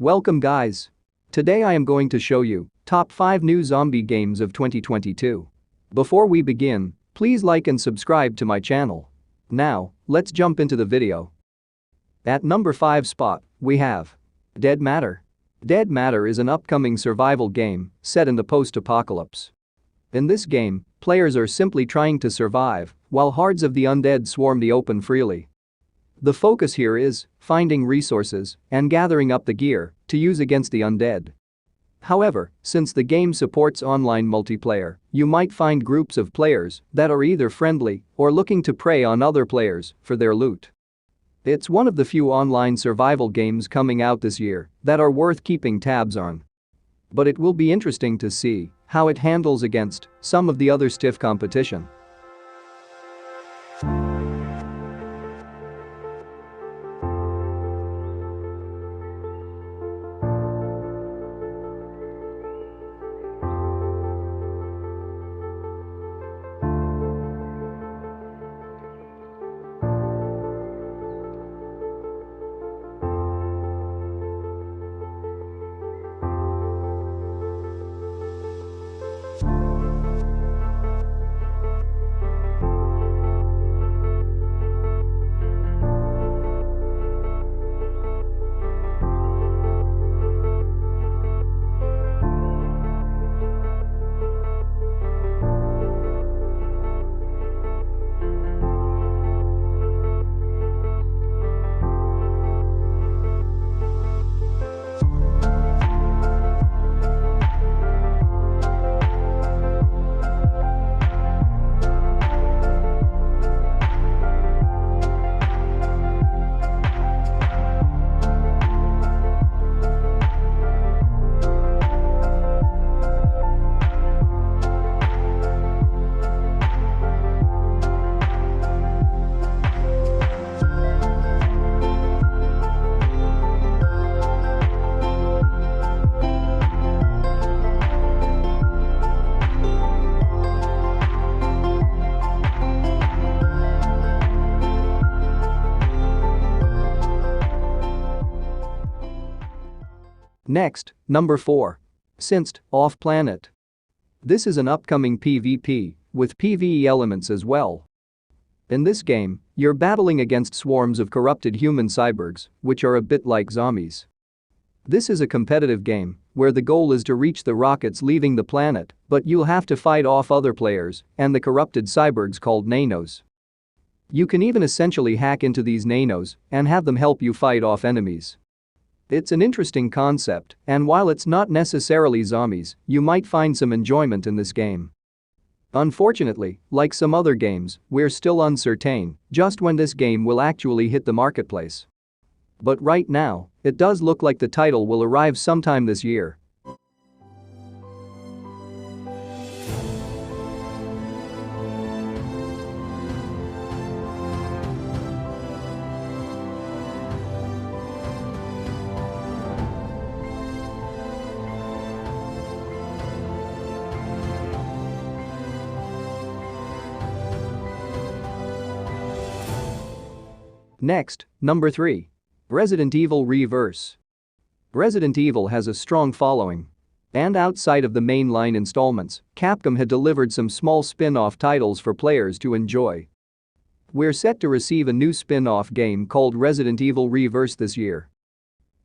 Welcome guys. Today I am going to show you top 5 new zombie games of 2022. Before we begin, please like and subscribe to my channel. Now, let's jump into the video. At number 5 spot, we have Dead Matter. Dead Matter is an upcoming survival game set in the post-apocalypse. In this game, players are simply trying to survive while hordes of the undead swarm the open freely. The focus here is finding resources and gathering up the gear to use against the undead. However, since the game supports online multiplayer, you might find groups of players that are either friendly or looking to prey on other players for their loot. It's one of the few online survival games coming out this year that are worth keeping tabs on. But it will be interesting to see how it handles against some of the other stiff competition. Next, number 4. Synced Off-Planet. This is an upcoming PvP with PvE elements as well. In this game, you're battling against swarms of corrupted human cyborgs, which are a bit like zombies. This is a competitive game where the goal is to reach the rockets leaving the planet, but you'll have to fight off other players and the corrupted cyborgs called nanos. You can even essentially hack into these nanos and have them help you fight off enemies. It's an interesting concept, and while it's not necessarily zombies, you might find some enjoyment in this game. Unfortunately, like some other games, we're still uncertain just when this game will actually hit the marketplace. But right now, it does look like the title will arrive sometime this year. Next, number 3. Resident Evil Reverse. Resident Evil has a strong following. And outside of the mainline installments, Capcom had delivered some small spin-off titles for players to enjoy. We're set to receive a new spin-off game called Resident Evil Reverse this year.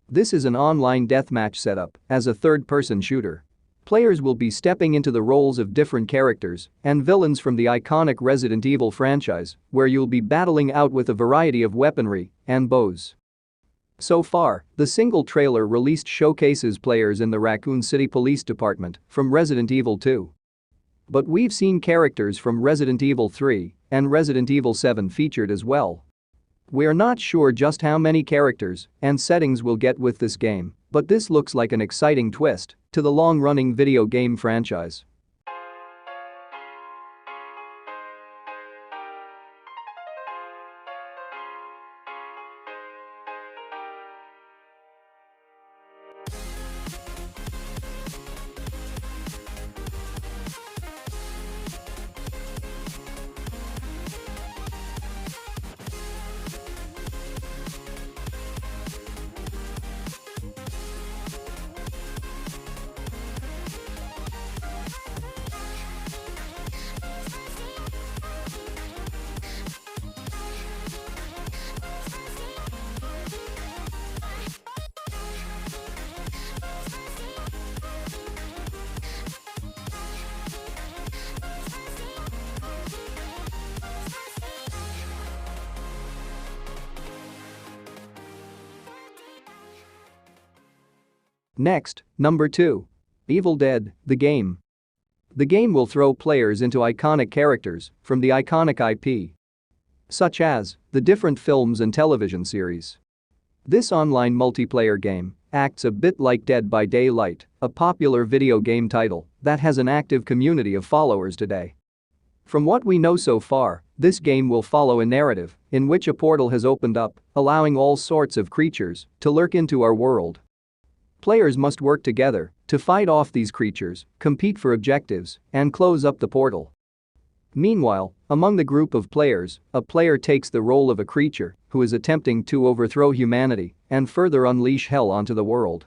This is an online deathmatch setup as a third-person shooter. Players will be stepping into the roles of different characters and villains from the iconic Resident Evil franchise, where you'll be battling out with a variety of weaponry and bows. So far, the single trailer released showcases players in the Raccoon City Police Department from Resident Evil 2. But we've seen characters from Resident Evil 3 and Resident Evil 7 featured as well. We're not sure just how many characters and settings we'll get with this game, but this looks like an exciting twist to the long-running video game franchise. Next, number 2. Evil Dead, the game. The game will throw players into iconic characters from the iconic IP, such as the different films and television series. This online multiplayer game acts a bit like Dead by Daylight, a popular video game title that has an active community of followers today. From what we know so far, this game will follow a narrative in which a portal has opened up, allowing all sorts of creatures to lurk into our world. Players must work together to fight off these creatures, compete for objectives, and close up the portal. Meanwhile, among the group of players, a player takes the role of a creature who is attempting to overthrow humanity and further unleash hell onto the world.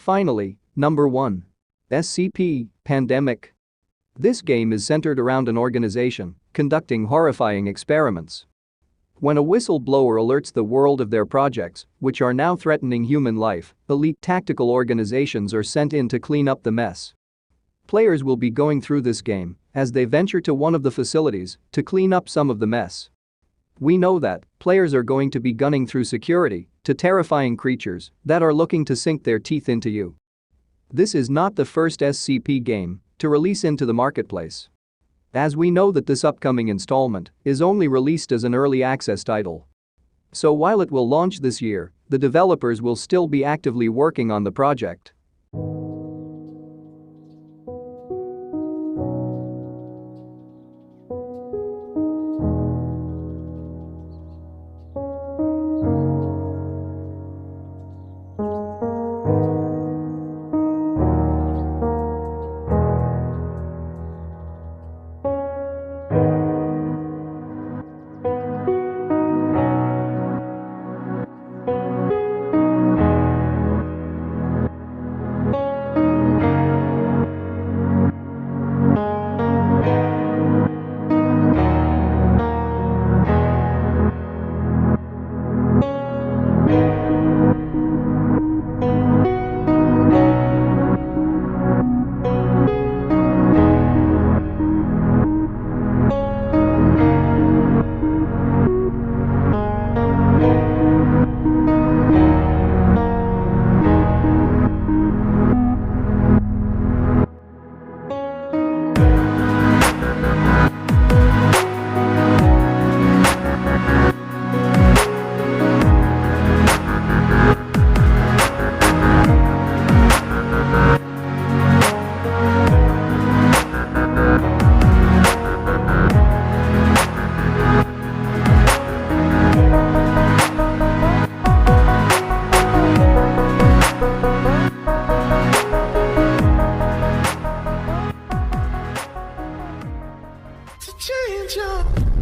Finally, number 1. SCP, Pandemic. This game is centered around an organization conducting horrifying experiments. When a whistleblower alerts the world of their projects, which are now threatening human life, elite tactical organizations are sent in to clean up the mess. Players will be going through this game as they venture to one of the facilities to clean up some of the mess. We know that players are going to be gunning through security to terrifying creatures that are looking to sink their teeth into you. This is not the first SCP game to release into the marketplace, as we know that this upcoming installment is only released as an early access title. So while it will launch this year, the developers will still be actively working on the project. Change up.